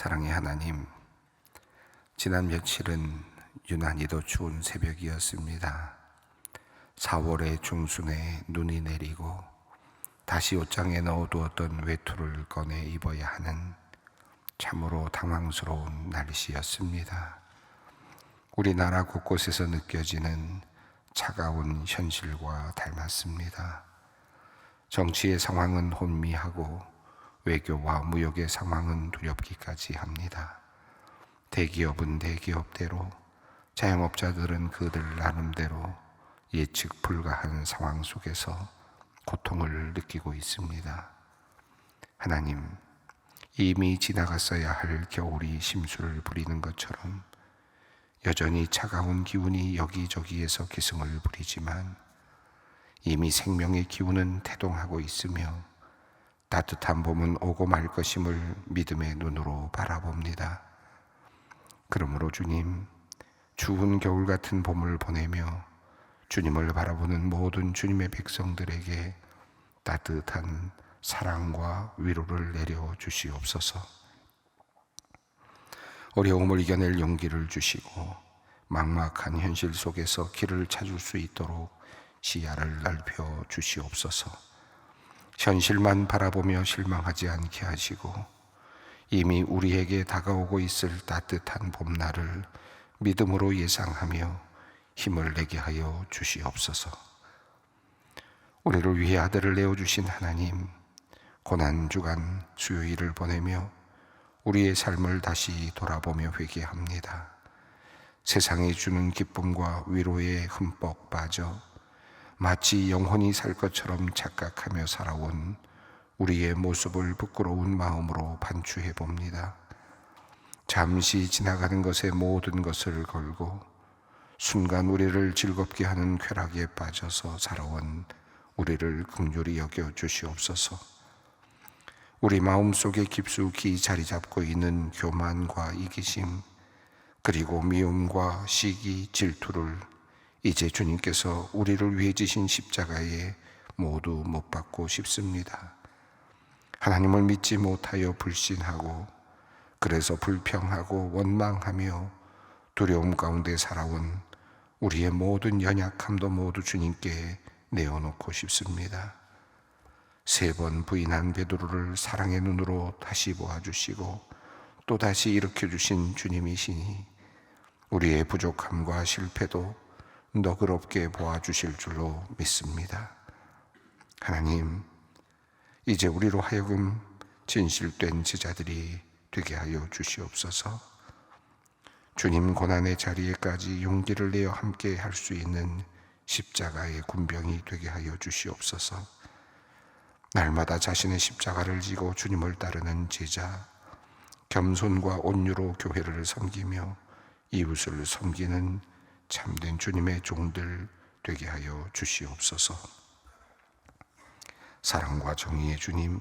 사랑의 하나님, 지난 며칠은 유난히도 추운 새벽이었습니다. 4월의 중순에 눈이 내리고 다시 옷장에 넣어두었던 외투를 꺼내 입어야 하는 참으로 당황스러운 날씨였습니다. 우리나라 곳곳에서 느껴지는 차가운 현실과 닮았습니다. 정치의 상황은 혼미하고 외교와 무역의 상황은 두렵기까지 합니다. 대기업은 대기업대로, 자영업자들은 그들 나름대로 예측 불가한 상황 속에서 고통을 느끼고 있습니다. 하나님, 이미 지나갔어야 할 겨울이 심수를 부리는 것처럼 여전히 차가운 기운이 여기저기에서 기승을 부리지만 이미 생명의 기운은 태동하고 있으며 따뜻한 봄은 오고 말 것임을 믿음의 눈으로 바라봅니다. 그러므로 주님, 추운 겨울 같은 봄을 보내며 주님을 바라보는 모든 주님의 백성들에게 따뜻한 사랑과 위로를 내려 주시옵소서. 어려움을 이겨낼 용기를 주시고 막막한 현실 속에서 길을 찾을 수 있도록 시야를 넓혀 주시옵소서. 현실만 바라보며 실망하지 않게 하시고 이미 우리에게 다가오고 있을 따뜻한 봄날을 믿음으로 예상하며 힘을 내게 하여 주시옵소서. 우리를 위해 아들을 내어주신 하나님, 고난주간 수요일을 보내며 우리의 삶을 다시 돌아보며 회개합니다. 세상이 주는 기쁨과 위로에 흠뻑 빠져 마치 영혼이 살 것처럼 착각하며 살아온 우리의 모습을 부끄러운 마음으로 반추해 봅니다. 잠시 지나가는 것에 모든 것을 걸고 순간 우리를 즐겁게 하는 쾌락에 빠져서 살아온 우리를 긍휼히 여겨 주시옵소서. 우리 마음속에 깊숙이 자리 잡고 있는 교만과 이기심, 그리고 미움과 시기, 질투를 이제 주님께서 우리를 위해 지신 십자가에 모두 못 박고 싶습니다. 하나님을 믿지 못하여 불신하고 그래서 불평하고 원망하며 두려움 가운데 살아온 우리의 모든 연약함도 모두 주님께 내어놓고 싶습니다. 3번 부인한 베드로를 사랑의 눈으로 다시 보아주시고 또다시 일으켜주신 주님이시니 우리의 부족함과 실패도 너그럽게 보아주실 줄로 믿습니다. 하나님, 이제 우리로 하여금 진실된 제자들이 되게 하여 주시옵소서. 주님 고난의 자리에까지 용기를 내어 함께 할 수 있는 십자가의 군병이 되게 하여 주시옵소서. 날마다 자신의 십자가를 지고 주님을 따르는 제자, 겸손과 온유로 교회를 섬기며 이웃을 섬기는 참된 주님의 종들 되게 하여 주시옵소서. 사랑과 정의의 주님,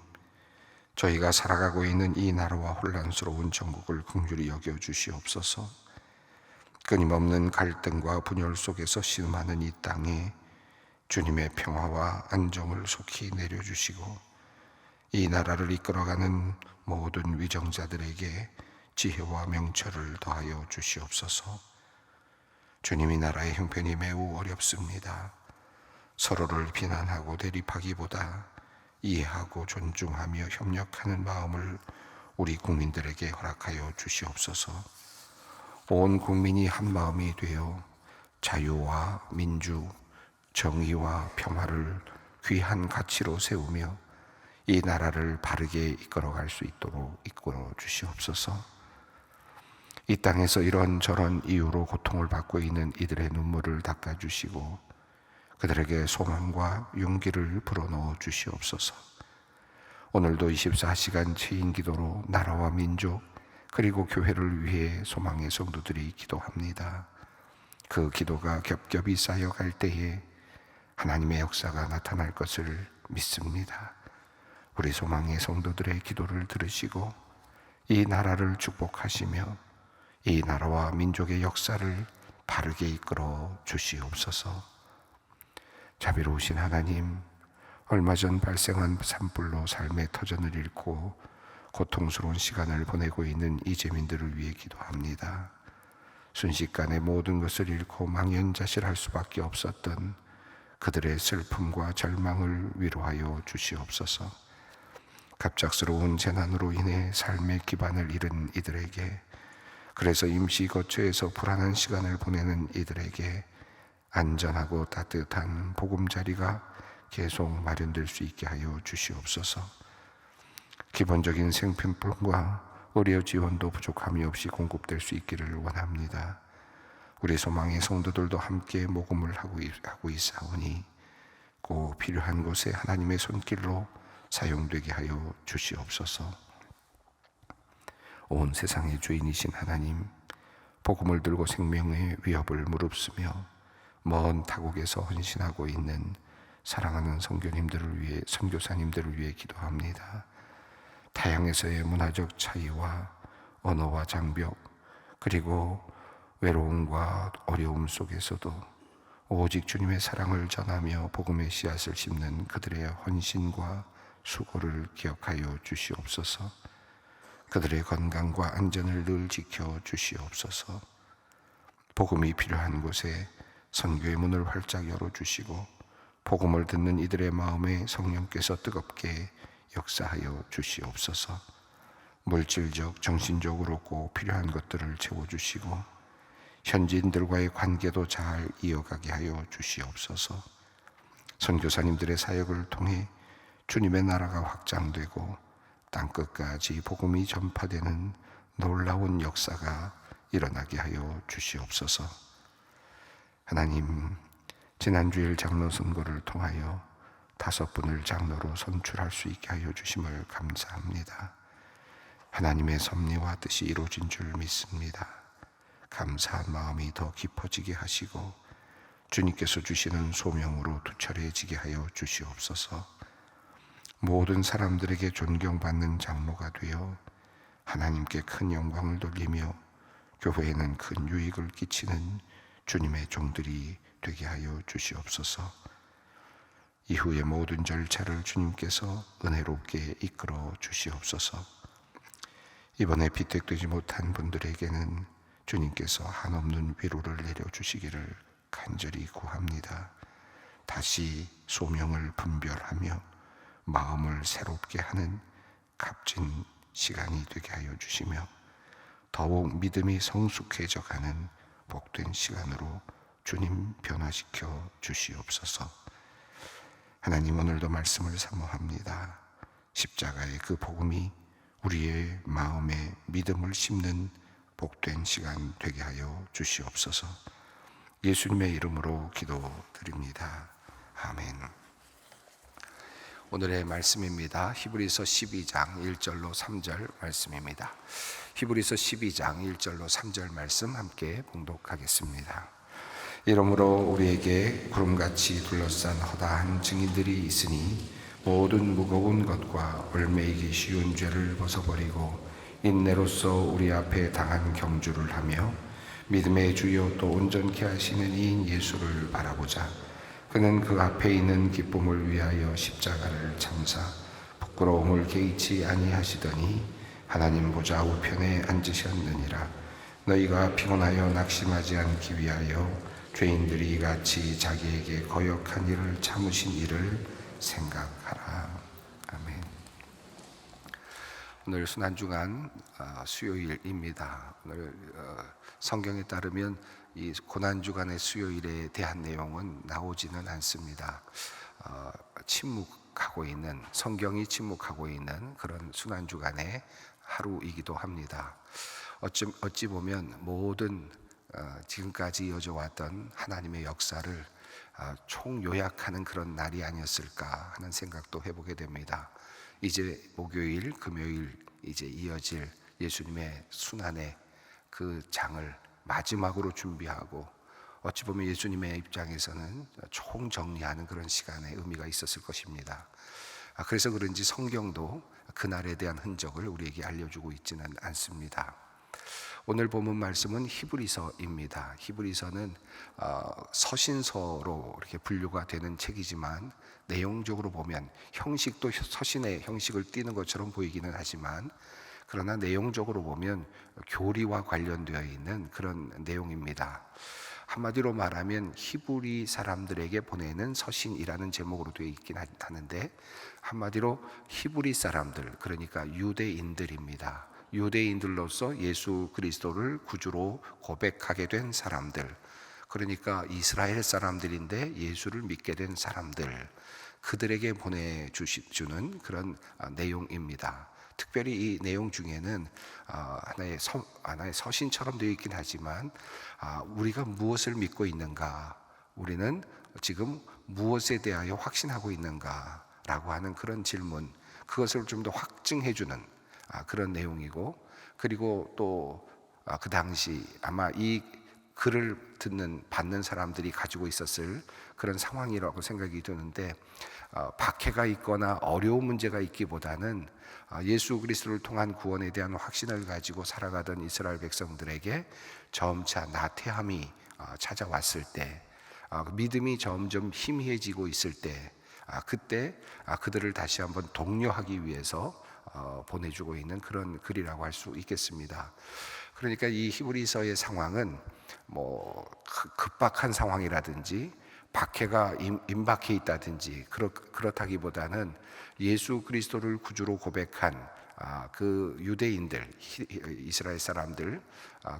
저희가 살아가고 있는 이 나라와 혼란스러운 전국을 긍휼히 여겨 주시옵소서. 끊임없는 갈등과 분열 속에서 신음하는 이 땅에 주님의 평화와 안정을 속히 내려주시고 이 나라를 이끌어가는 모든 위정자들에게 지혜와 명철을 더하여 주시옵소서. 주님, 이 나라의 형편이 매우 어렵습니다. 서로를 비난하고 대립하기보다 이해하고 존중하며 협력하는 마음을 우리 국민들에게 허락하여 주시옵소서. 온 국민이 한 마음이 되어 자유와 민주, 정의와 평화를 귀한 가치로 세우며 이 나라를 바르게 이끌어갈 수 있도록 이끌어 주시옵소서. 이 땅에서 이런저런 이유로 고통을 받고 있는 이들의 눈물을 닦아주시고 그들에게 소망과 용기를 불어넣어 주시옵소서. 오늘도 24시간 체인 기도로 나라와 민족 그리고 교회를 위해 소망의 성도들이 기도합니다. 그 기도가 겹겹이 쌓여갈 때에 하나님의 역사가 나타날 것을 믿습니다. 우리 소망의 성도들의 기도를 들으시고 이 나라를 축복하시며 이 나라와 민족의 역사를 바르게 이끌어 주시옵소서. 자비로우신 하나님, 얼마 전 발생한 산불로 삶의 터전을 잃고 고통스러운 시간을 보내고 있는 이재민들을 위해 기도합니다. 순식간에 모든 것을 잃고 망연자실할 수밖에 없었던 그들의 슬픔과 절망을 위로하여 주시옵소서. 갑작스러운 재난으로 인해 삶의 기반을 잃은 이들에게, 그래서 임시 거처에서 불안한 시간을 보내는 이들에게 안전하고 따뜻한 보금자리가 계속 마련될 수 있게 하여 주시옵소서. 기본적인 생필품과 의료 지원도 부족함이 없이 공급될 수 있기를 원합니다. 우리 소망의 성도들도 함께 모금을 하고 있사오니 꼭 필요한 곳에 하나님의 손길로 사용되게 하여 주시옵소서. 온 세상의 주인이신 하나님, 복음을 들고 생명의 위협을 무릅쓰며 먼 타국에서 헌신하고 있는 사랑하는 선교사님들을 위해 기도합니다. 타향에서의 문화적 차이와 언어와 장벽, 그리고 외로움과 어려움 속에서도 오직 주님의 사랑을 전하며 복음의 씨앗을 심는 그들의 헌신과 수고를 기억하여 주시옵소서. 그들의 건강과 안전을 늘 지켜 주시옵소서. 복음이 필요한 곳에 선교의 문을 활짝 열어주시고 복음을 듣는 이들의 마음에 성령께서 뜨겁게 역사하여 주시옵소서. 물질적, 정신적으로 꼭 필요한 것들을 채워주시고 현지인들과의 관계도 잘 이어가게 하여 주시옵소서. 선교사님들의 사역을 통해 주님의 나라가 확장되고 땅끝까지 복음이 전파되는 놀라운 역사가 일어나게 하여 주시옵소서. 하나님, 지난주일 장로 선거를 통하여 5분을 장로로 선출할 수 있게 하여 주심을 감사합니다. 하나님의 섭리와 뜻이 이루어진 줄 믿습니다. 감사한 마음이 더 깊어지게 하시고 주님께서 주시는 소명으로 투철해지게 하여 주시옵소서. 모든 사람들에게 존경받는 장로가 되어 하나님께 큰 영광을 돌리며 교회에는 큰 유익을 끼치는 주님의 종들이 되게 하여 주시옵소서. 이후의 모든 절차를 주님께서 은혜롭게 이끌어 주시옵소서. 이번에 비택되지 못한 분들에게는 주님께서 한없는 위로를 내려주시기를 간절히 구합니다. 다시 소명을 분별하며 마음을 새롭게 하는 값진 시간이 되게 하여 주시며 더욱 믿음이 성숙해져 가는 복된 시간으로 주님 변화시켜 주시옵소서. 하나님, 오늘도 말씀을 사모합니다. 십자가의 그 복음이 우리의 마음에 믿음을 심는 복된 시간 되게 하여 주시옵소서. 예수님의 이름으로 기도드립니다. 아멘. 오늘의 말씀입니다. 히브리서 12장 1절로 3절 말씀입니다. 히브리서 12장 1절로 3절 말씀 함께 봉독하겠습니다. 이러므로 우리에게 구름같이 둘러싼 허다한 증인들이 있으니 모든 무거운 것과 얽매이기 쉬운 죄를 벗어버리고 인내로써 우리 앞에 당한 경주를 하며 믿음의 주요 또 온전케 하시는 이인 예수를 바라보자. 그는 그 앞에 있는 기쁨을 위하여 십자가를 참사 부끄러움을 개의치 아니하시더니 하나님 보좌 우편에 앉으셨느니라. 너희가 피곤하여 낙심하지 않기 위하여 죄인들이 이같이 자기에게 거역한 일을 참으신 일을 생각하라. 아멘. 오늘 순환주간 수요일입니다. 오늘 성경에 따르면 이 고난주간의 수요일에 대한 내용은 나오지는 않습니다. 침묵하고 있는, 성경이 침묵하고 있는 그런 순환주간의 하루이기도 합니다. 어찌 보면 모든 지금까지 이어져 왔던 하나님의 역사를 총요약하는 그런 날이 아니었을까 하는 생각도 해보게 됩니다. 이제 목요일, 금요일 이제 이어질 예수님의 순환의 그 장을 마지막으로 준비하고 어찌 보면 예수님의 입장에서는 총정리하는 그런 시간의 의미가 있었을 것입니다. 그래서 그런지 성경도 그날에 대한 흔적을 우리에게 알려주고 있지는 않습니다. 오늘 본문 말씀은 히브리서입니다. 히브리서는 서신서로 이렇게 분류가 되는 책이지만 내용적으로 보면 형식도 서신의 형식을 띠는 것처럼 보이기는 하지만 그러나 내용적으로 보면 교리와 관련되어 있는 그런 내용입니다. 한마디로 말하면 히브리 사람들에게 보내는 서신이라는 제목으로 되어 있긴 하는데 한마디로 히브리 사람들, 그러니까 유대인들입니다. 유대인들로서 예수 그리스도를 구주로 고백하게 된 사람들, 그러니까 이스라엘 사람들인데 예수를 믿게 된 사람들, 그들에게 보내주는 그런 내용입니다. 특별히 이 내용 중에는 하나의 서신처럼 되어 있긴 하지만 우리가 무엇을 믿고 있는가, 우리는 지금 무엇에 대하여 확신하고 있는가 라고 하는 그런 질문, 그것을 좀 더 확증해 주는 그런 내용이고, 그리고 또 그 당시 아마 이 글을 받는 사람들이 가지고 있었을 그런 상황이라고 생각이 드는데, 박해가 있거나 어려운 문제가 있기보다는 예수 그리스도를 통한 구원에 대한 확신을 가지고 살아가던 이스라엘 백성들에게 점차 나태함이 찾아왔을 때, 믿음이 점점 희미해지고 있을 때, 그때 그들을 다시 한번 독려하기 위해서 보내주고 있는 그런 글이라고 할 수 있겠습니다. 그러니까 이 히브리서의 상황은 급박한 상황이라든지 박해가 임박해 있다든지 그렇다기보다는 예수 그리스도를 구주로 고백한 그 유대인들, 이스라엘 사람들,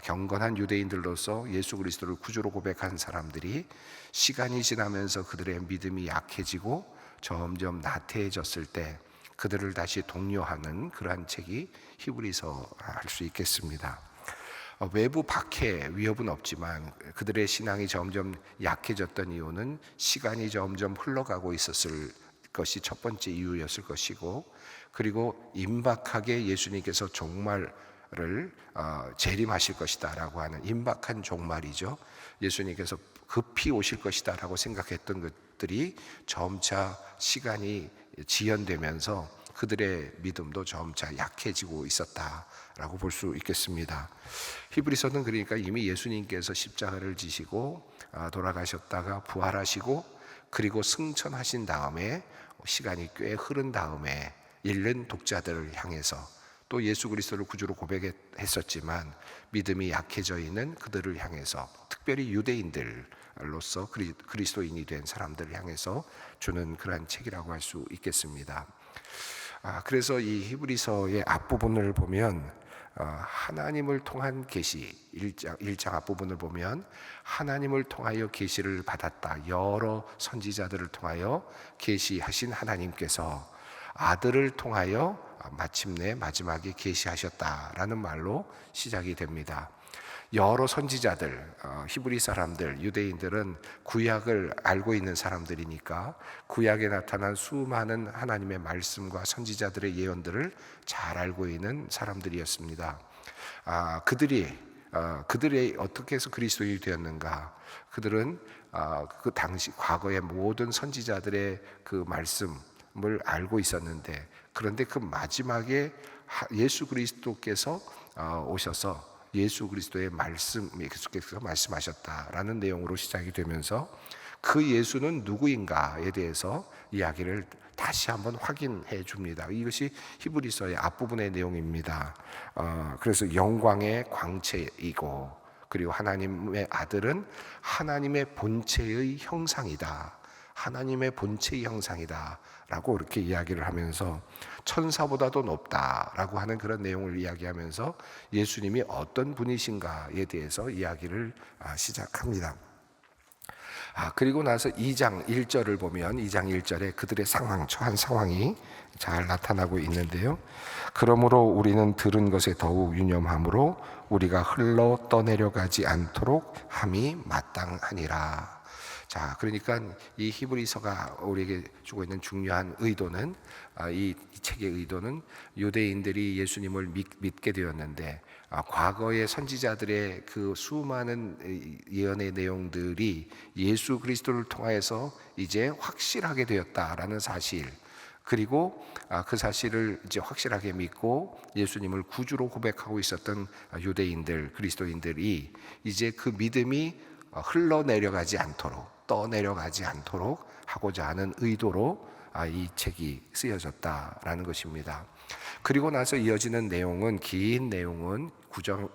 경건한 유대인들로서 예수 그리스도를 구주로 고백한 사람들이 시간이 지나면서 그들의 믿음이 약해지고 점점 나태해졌을 때 그들을 다시 독려하는 그러한 책이 히브리서 할 수 있겠습니다. 외부 박해 위협은 없지만 그들의 신앙이 점점 약해졌던 이유는 시간이 점점 흘러가고 있었을 것이 첫 번째 이유였을 것이고, 그리고 임박하게 예수님께서 종말을 재림하실 것이다 라고 하는 임박한 종말이죠. 예수님께서 급히 오실 것이다 라고 생각했던 것들이 점차 시간이 지연되면서 그들의 믿음도 점차 약해지고 있었다라고 볼 수 있겠습니다. 히브리서는 그러니까 이미 예수님께서 십자가를 지시고 돌아가셨다가 부활하시고 그리고 승천하신 다음에 시간이 꽤 흐른 다음에 읽는 독자들을 향해서, 또 예수 그리스도를 구주로 고백했었지만 믿음이 약해져 있는 그들을 향해서, 특별히 유대인들로서 그리스도인이 된 사람들을 향해서 주는 그러한 책이라고 할 수 있겠습니다. 그래서 이 히브리서의 앞부분을 보면 하나님을 통한 계시, 1장 앞부분을 보면 하나님을 통하여 계시를 받았다, 여러 선지자들을 통하여 계시하신 하나님께서 아들을 통하여 마침내 마지막에 계시하셨다라는 말로 시작이 됩니다. 여러 선지자들, 히브리 사람들, 유대인들은 구약을 알고 있는 사람들이니까 구약에 나타난 수많은 하나님의 말씀과 선지자들의 예언들을 잘 알고 있는 사람들이었습니다. 그들이 어떻게 해서 그리스도인이 되었는가? 그들은 그 당시 과거의 모든 선지자들의 그 말씀을 알고 있었는데, 그런데 그 마지막에 예수 그리스도께서 오셔서 예수 그리스도의 말씀, 예수께서 말씀하셨다라는 내용으로 시작이 되면서 그 예수는 누구인가에 대해서 이야기를 다시 한번 확인해 줍니다. 이것이 히브리서의 앞부분의 내용입니다. 그래서 영광의 광채이고, 그리고 하나님의 아들은 하나님의 본체의 형상이다, 하나님의 본체의 형상이다 라고 이렇게 이야기를 하면서 천사보다도 높다라고 하는 그런 내용을 이야기하면서 예수님이 어떤 분이신가에 대해서 이야기를 시작합니다. 그리고 나서 2장 1절을 보면 2장 1절에 그들의 처한 상황이 잘 나타나고 있는데요. 그러므로 우리는 들은 것에 더욱 유념함으로 우리가 흘러 떠내려가지 않도록 함이 마땅하니라. 자, 그러니까 이 히브리서가 우리에게 주고 있는 중요한 의도는, 이 책의 의도는 유대인들이 예수님을 믿게 되었는데 과거의 선지자들의 그 수많은 예언의 내용들이 예수 그리스도를 통하여서 이제 확실하게 되었다라는 사실, 그리고 그 사실을 이제 확실하게 믿고 예수님을 구주로 고백하고 있었던 유대인들, 그리스도인들이 이제 그 믿음이 흘러내려가지 않도록, 떠내려가지 않도록 하고자 하는 의도로 이 책이 쓰여졌다라는 것입니다. 그리고 나서 이어지는 내용은, 긴 내용은 9장,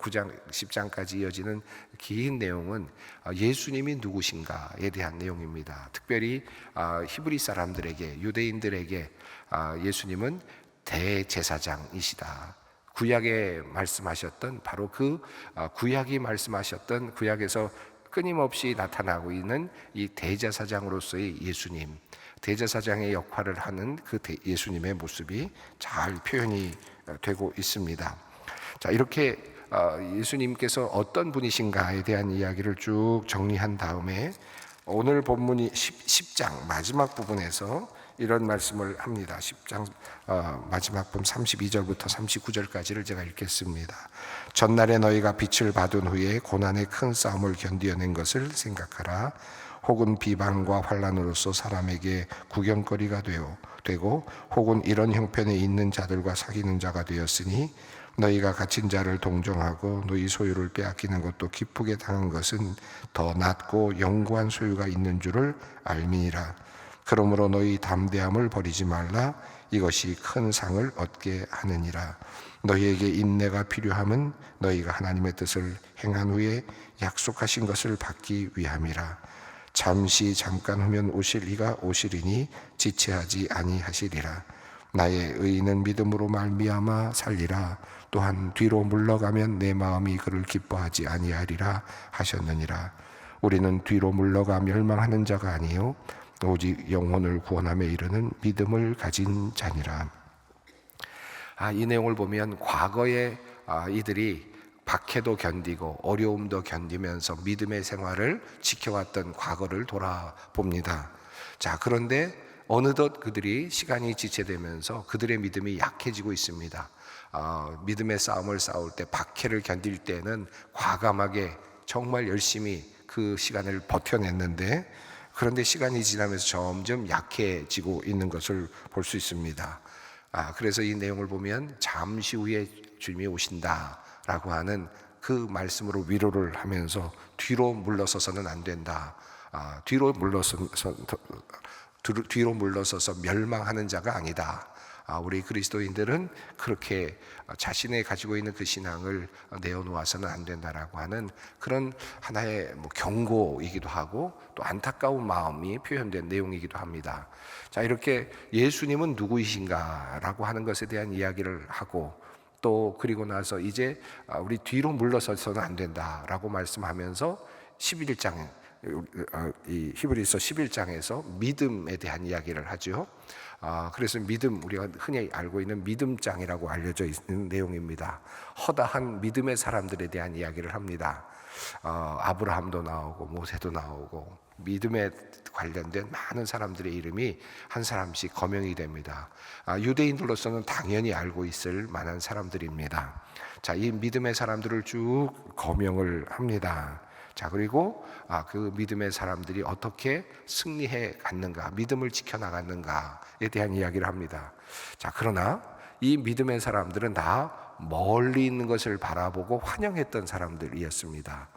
10장까지 이어지는 긴 내용은 예수님이 누구신가에 대한 내용입니다. 특별히 히브리 사람들에게, 유대인들에게 예수님은 대제사장이시다. 구약에 말씀하셨던, 바로 그 구약이 말씀하셨던, 구약에서 끊임없이 나타나고 있는 이 대제사장으로서의 예수님, 대제사장의 역할을 하는 그 예수님의 모습이 잘 표현이 되고 있습니다. 자, 이렇게 예수님께서 어떤 분이신가에 대한 이야기를 쭉 정리한 다음에 오늘 본문이 10장 마지막 부분에서 이런 말씀을 합니다. 10장 마지막 부분 32절부터 39절까지를 제가 읽겠습니다. 전날에 너희가 빛을 받은 후에 고난의 큰 싸움을 견디어낸 것을 생각하라. 혹은 비방과 환난으로서 사람에게 구경거리가 되고 혹은 이런 형편에 있는 자들과 사귀는 자가 되었으니 너희가 갇힌 자를 동정하고 너희 소유를 빼앗기는 것도 기쁘게 당한 것은 더 낫고 영구한 소유가 있는 줄을 알미니라. 그러므로 너희 담대함을 버리지 말라. 이것이 큰 상을 얻게 하느니라. 너희에게 인내가 필요함은 너희가 하나님의 뜻을 행한 후에 약속하신 것을 받기 위함이라. 잠깐 후면 오실 이가 오시리니 지체하지 아니하시리라. 나의 의인은 믿음으로 말미암아 살리라. 또한 뒤로 물러가면 내 마음이 그를 기뻐하지 아니하리라 하셨느니라. 우리는 뒤로 물러가 멸망하는 자가 아니요 오직 영혼을 구원함에 이르는 믿음을 가진 자니라. 이 내용을 보면 과거에 이들이 박해도 견디고 어려움도 견디면서 믿음의 생활을 지켜왔던 과거를 돌아봅니다. 자, 그런데 어느덧 그들이 시간이 지체되면서 그들의 믿음이 약해지고 있습니다. 믿음의 싸움을 싸울 때, 박해를 견딜 때는 과감하게 정말 열심히 그 시간을 버텨냈는데, 그런데 시간이 지나면서 점점 약해지고 있는 것을 볼 수 있습니다. 그래서 이 내용을 보면 잠시 후에 주님이 오신다라고 하는 그 말씀으로 위로를 하면서 뒤로 물러서서는 안 된다. 뒤로 물러서서 멸망하는 자가 아니다. 우리 그리스도인들은 그렇게 자신의 가지고 있는 그 신앙을 내어놓아서는 안 된다라고 하는 그런 하나의 경고이기도 하고 또 안타까운 마음이 표현된 내용이기도 합니다. 자, 이렇게 예수님은 누구이신가라고 하는 것에 대한 이야기를 하고 또 그리고 나서 이제 우리 뒤로 물러서서는 안 된다라고 말씀하면서 11장, 이 히브리서 11장에서 믿음에 대한 이야기를 하죠. 그래서 믿음, 우리가 흔히 알고 있는 믿음장이라고 알려져 있는 내용입니다. 허다한 믿음의 사람들에 대한 이야기를 합니다. 아브라함도 나오고 모세도 나오고 믿음에 관련된 많은 사람들의 이름이 한 사람씩 거명이 됩니다. 유대인들로서는 당연히 알고 있을 만한 사람들입니다. 자, 이 믿음의 사람들을 쭉 거명을 합니다. 자, 그리고 그 믿음의 사람들이 어떻게 승리해 갔는가, 믿음을 지켜나갔는가에 대한 이야기를 합니다. 자, 그러나 이 믿음의 사람들은 다 멀리 있는 것을 바라보고 환영했던 사람들이었습니다.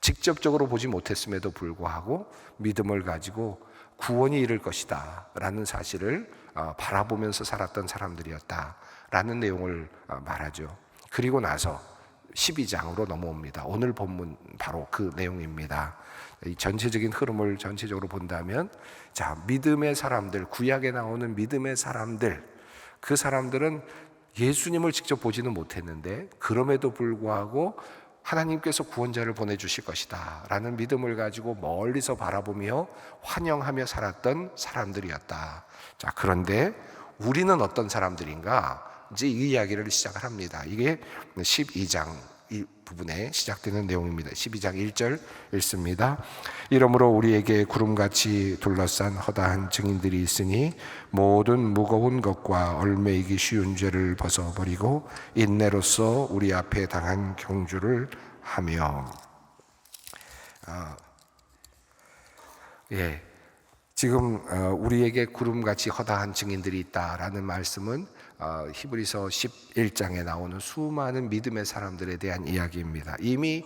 직접적으로 보지 못했음에도 불구하고 믿음을 가지고 구원이 이를 것이다 라는 사실을 바라보면서 살았던 사람들이었다라는 내용을 말하죠. 그리고 나서 12장으로 넘어옵니다. 오늘 본문 바로 그 내용입니다. 이 전체적인 흐름을 전체적으로 본다면, 자, 믿음의 사람들, 구약에 나오는 믿음의 사람들, 그 사람들은 예수님을 직접 보지는 못했는데 그럼에도 불구하고 하나님께서 구원자를 보내주실 것이다 라는 믿음을 가지고 멀리서 바라보며 환영하며 살았던 사람들이었다. 자, 그런데 우리는 어떤 사람들인가? 이제 이 이야기를 시작을 합니다. 이게 12장 이 부분에 시작되는 내용입니다. 12장 1절 읽습니다. 이러므로 우리에게 구름같이 둘러싼 허다한 증인들이 있으니 모든 무거운 것과 얽매이기 쉬운 죄를 벗어버리고 인내로써 우리 앞에 당한 경주를 하며. 지금 우리에게 구름같이 허다한 증인들이 있다라는 말씀은 히브리서 11장에 나오는 수많은 믿음의 사람들에 대한 이야기입니다. 이미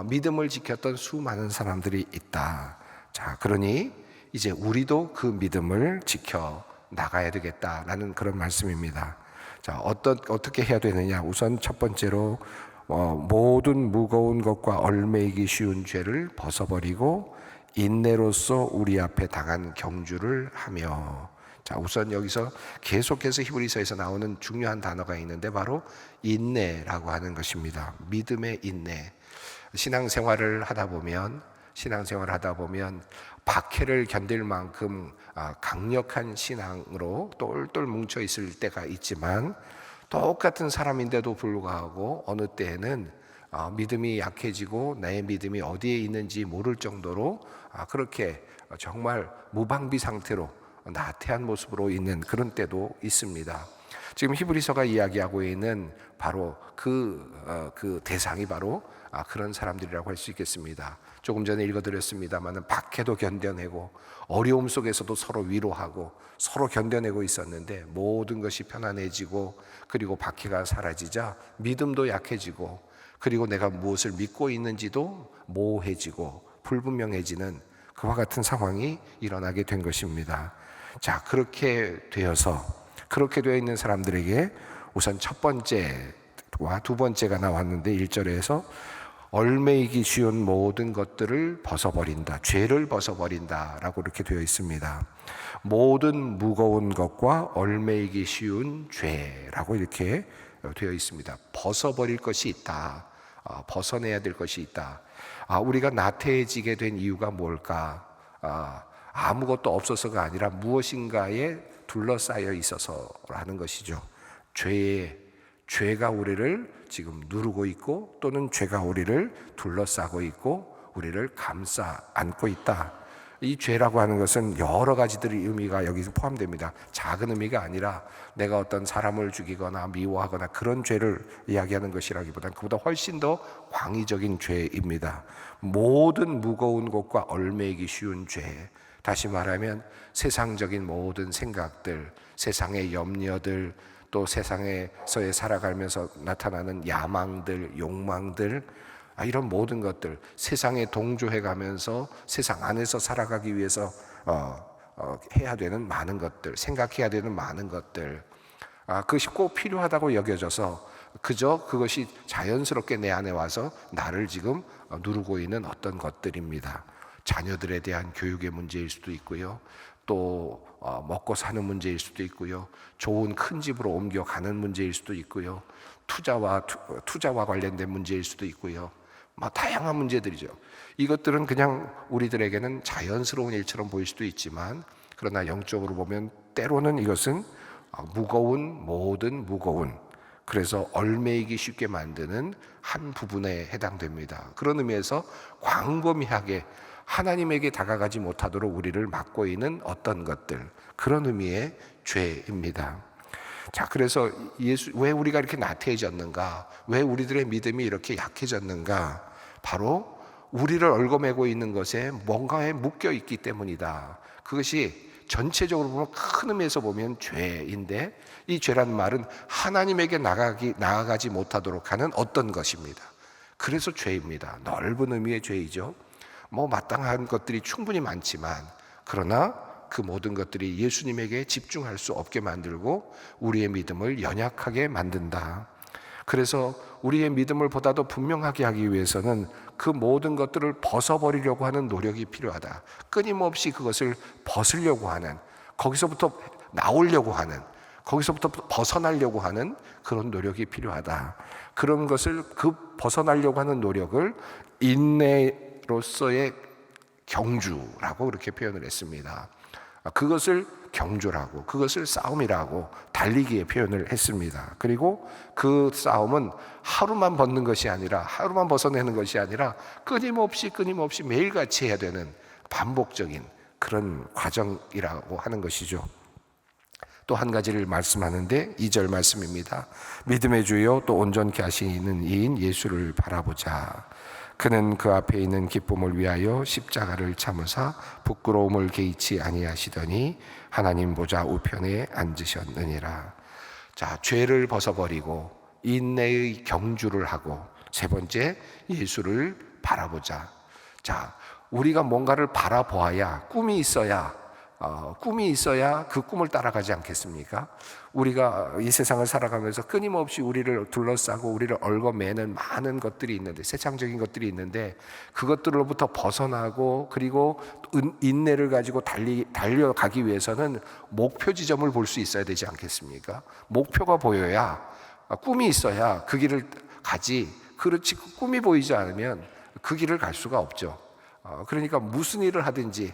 믿음을 지켰던 수많은 사람들이 있다. 자, 그러니 이제 우리도 그 믿음을 지켜 나가야 되겠다라는 그런 말씀입니다. 자, 어떻게 해야 되느냐? 우선 첫 번째로 모든 무거운 것과 얽매이기 쉬운 죄를 벗어버리고 인내로서 우리 앞에 당한 경주를 하며. 자, 우선 여기서 계속해서 히브리서에서 나오는 중요한 단어가 있는데 바로 인내라고 하는 것입니다. 믿음의 인내. 신앙생활을 하다 보면 박해를 견딜 만큼 강력한 신앙으로 똘똘 뭉쳐 있을 때가 있지만, 똑같은 사람인데도 불구하고 어느 때에는 믿음이 약해지고 내 믿음이 어디에 있는지 모를 정도로 그렇게 정말 무방비 상태로 나태한 모습으로 있는 그런 때도 있습니다. 지금 히브리서가 이야기하고 있는 바로 그 대상이 바로 그런 사람들이라고 할 수 있겠습니다. 조금 전에 읽어드렸습니다만 박해도 견뎌내고 어려움 속에서도 서로 위로하고 서로 견뎌내고 있었는데, 모든 것이 편안해지고 그리고 박해가 사라지자 믿음도 약해지고 그리고 내가 무엇을 믿고 있는지도 모호해지고 불분명해지는 그와 같은 상황이 일어나게 된 것입니다. 자, 그렇게 되어 있는 사람들에게 우선 첫 번째와 두 번째가 나왔는데 1절에서 얽매이기 쉬운 모든 것들을 벗어버린다, 죄를 벗어버린다 라고 이렇게 되어 있습니다. 모든 무거운 것과 얽매이기 쉬운 죄라고 이렇게 되어 있습니다. 벗어버릴 것이 있다, 벗어내야 될 것이 있다. 우리가 나태해지게 된 이유가 뭘까? 아무것도 없어서가 아니라 무엇인가에 둘러싸여 있어서라는 것이죠. 죄가 우리를 지금 누르고 있고, 또는 죄가 우리를 둘러싸고 있고 우리를 감싸 안고 있다. 이 죄라고 하는 것은 여러 가지들의 의미가 여기서 포함됩니다. 작은 의미가 아니라 내가 어떤 사람을 죽이거나 미워하거나 그런 죄를 이야기하는 것이라기보다는 그보다 훨씬 더 광의적인 죄입니다. 모든 무거운 것과 얽매이기 쉬운 죄, 다시 말하면 세상적인 모든 생각들, 세상의 염려들, 또 세상에서의 살아가면서 나타나는 야망들, 욕망들, 이런 모든 것들, 세상에 동조해 가면서 세상 안에서 살아가기 위해서 해야 되는 많은 것들, 생각해야 되는 많은 것들, 그것이 꼭 필요하다고 여겨져서 그저 그것이 자연스럽게 내 안에 와서 나를 지금 누르고 있는 어떤 것들입니다. 자녀들에 대한 교육의 문제일 수도 있고요, 또 먹고 사는 문제일 수도 있고요, 좋은 큰 집으로 옮겨가는 문제일 수도 있고요, 투자와 관련된 문제일 수도 있고요, 다양한 문제들이죠. 이것들은 그냥 우리들에게는 자연스러운 일처럼 보일 수도 있지만, 그러나 영적으로 보면 때로는 이것은 모든 무거운, 그래서 얽매이기 쉽게 만드는 한 부분에 해당됩니다. 그런 의미에서 광범위하게 하나님에게 다가가지 못하도록 우리를 막고 있는 어떤 것들, 그런 의미의 죄입니다. 자, 그래서 왜 우리가 이렇게 나태해졌는가? 왜 우리들의 믿음이 이렇게 약해졌는가? 바로 우리를 얽어매고 있는 것에 뭔가에 묶여 있기 때문이다. 그것이 전체적으로 보면, 큰 의미에서 보면 죄인데, 이 죄라는 말은 하나님에게 나아가지 못하도록 하는 어떤 것입니다. 그래서 죄입니다. 넓은 의미의 죄이죠. 마땅한 것들이 충분히 많지만, 그러나 그 모든 것들이 예수님에게 집중할 수 없게 만들고 우리의 믿음을 연약하게 만든다. 그래서 우리의 믿음을 보다도 분명하게 하기 위해서는 그 모든 것들을 벗어버리려고 하는 노력이 필요하다. 끊임없이 그것을 벗으려고 하는, 거기서부터 나오려고 하는, 거기서부터 벗어나려고 하는 그런 노력이 필요하다. 그런 것을, 벗어나려고 하는 노력을 인내로서의 경주라고 그렇게 표현을 했습니다. 그것을 경주라고, 그것을 싸움이라고, 달리기에 표현을 했습니다. 그리고 그 싸움은 하루만 벗어내는 것이 아니라 끊임없이 매일같이 해야 되는 반복적인 그런 과정이라고 하는 것이죠. 또 한 가지를 말씀하는데 2절 말씀입니다. 믿음의 주요 또 온전케 하시는 이인 예수를 바라보자. 그는 그 앞에 있는 기쁨을 위하여 십자가를 참으사 부끄러움을 개의치 아니하시더니 하나님 보좌 우편에 앉으셨느니라. 자, 죄를 벗어버리고 인내의 경주를 하고, 세 번째, 예수를 바라보자. 자, 우리가 뭔가를 바라보아야, 꿈이 있어야 그 꿈을 따라가지 않겠습니까? 우리가 이 세상을 살아가면서 끊임없이 우리를 둘러싸고 우리를 얽어매는 많은 것들이 있는데, 세상적인 것들이 있는데, 그것들로부터 벗어나고 그리고 인내를 가지고 달려가기 위해서는 목표 지점을 볼 수 있어야 되지 않겠습니까? 목표가 보여야, 꿈이 있어야 그 길을 가지. 그렇지, 꿈이 보이지 않으면 그 길을 갈 수가 없죠. 그러니까 무슨 일을 하든지,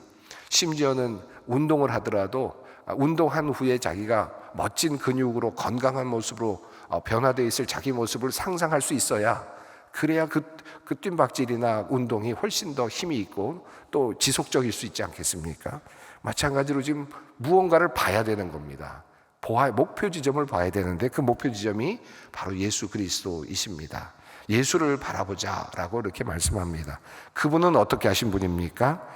심지어는 운동을 하더라도 운동한 후에 자기가 멋진 근육으로 건강한 모습으로 변화되어 있을 자기 모습을 상상할 수 있어야, 그래야 그 뜀박질이나 운동이 훨씬 더 힘이 있고 또 지속적일 수 있지 않겠습니까? 마찬가지로 지금 무언가를 봐야 되는 겁니다. 목표 지점을 봐야 되는데, 그 목표 지점이 바로 예수 그리스도이십니다. 예수를 바라보자라고 이렇게 말씀합니다. 그분은 어떻게 하신 분입니까?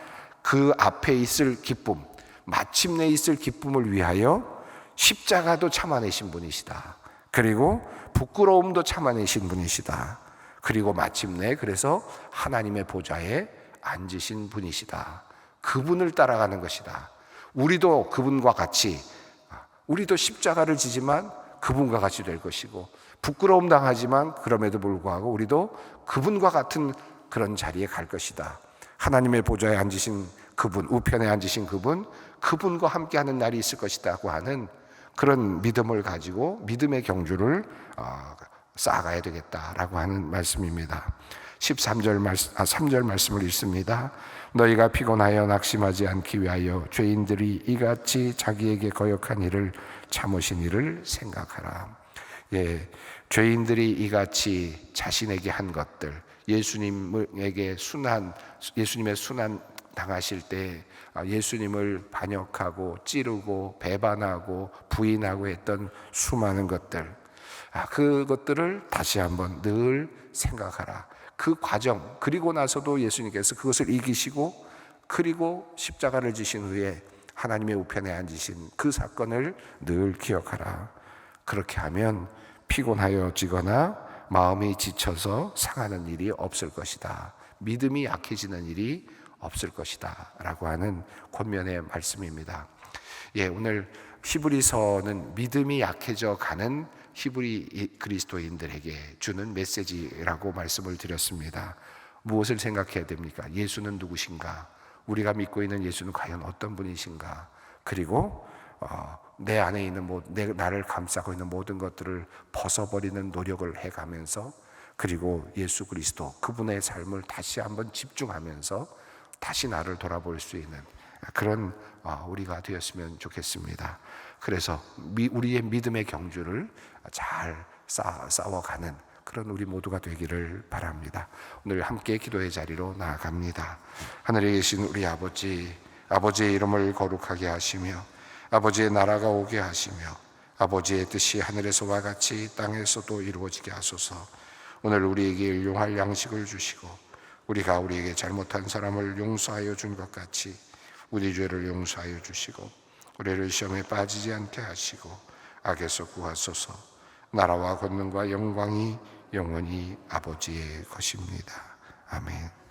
그 앞에 있을 기쁨, 마침내 있을 기쁨을 위하여 십자가도 참아내신 분이시다. 그리고 부끄러움도 참아내신 분이시다. 그리고 마침내 그래서 하나님의 보좌에 앉으신 분이시다. 그분을 따라가는 것이다. 우리도 그분과 같이, 우리도 십자가를 지지만 그분과 같이 될 것이고, 부끄러움 당하지만 그럼에도 불구하고 우리도 그분과 같은 그런 자리에 갈 것이다. 하나님의 보좌에 앉으신 그분, 우편에 앉으신 그분, 그분과 함께하는 날이 있을 것이라고 하는 그런 믿음을 가지고 믿음의 경주를 쌓아가야 되겠다라고 하는 말씀입니다. 3절 말씀을 읽습니다. 너희가 피곤하여 낙심하지 않기 위하여 죄인들이 이같이 자기에게 거역한 일을 참으신 일을 생각하라. 예, 죄인들이 이같이 자신에게 한 것들, 예수님의 순환 당하실 때 예수님을 반역하고 찌르고 배반하고 부인하고 했던 수많은 것들, 그것들을 다시 한번 늘 생각하라. 그 과정, 그리고 나서도 예수님께서 그것을 이기시고 그리고 십자가를 지신 후에 하나님의 우편에 앉으신 그 사건을 늘 기억하라. 그렇게 하면 피곤하여지거나 마음이 지쳐서 상하는 일이 없을 것이다. 믿음이 약해지는 일이 없을 것이다 라고 하는 권면의 말씀입니다. 예, 오늘 히브리서는 믿음이 약해져 가는 히브리 그리스도인들에게 주는 메시지라고 말씀을 드렸습니다. 무엇을 생각해야 됩니까? 예수는 누구신가? 우리가 믿고 있는 예수는 과연 어떤 분이신가? 그리고 내 안에 있는 나를 감싸고 있는 모든 것들을 벗어버리는 노력을 해가면서, 그리고 예수 그리스도 그분의 삶을 다시 한번 집중하면서 다시 나를 돌아볼 수 있는 그런 우리가 되었으면 좋겠습니다. 그래서 우리의 믿음의 경주를 잘 싸워가는 그런 우리 모두가 되기를 바랍니다. 오늘 함께 기도의 자리로 나아갑니다. 하늘에 계신 우리 아버지의 이름을 거룩하게 하시며 아버지의 나라가 오게 하시며 아버지의 뜻이 하늘에서와 같이 땅에서도 이루어지게 하소서. 오늘 우리에게 일용할 양식을 주시고 우리가 우리에게 잘못한 사람을 용서하여 준 것 같이 우리 죄를 용서하여 주시고 우리를 시험에 빠지지 않게 하시고 악에서 구하소서. 나라와 권능과 영광이 영원히 아버지의 것입니다. 아멘.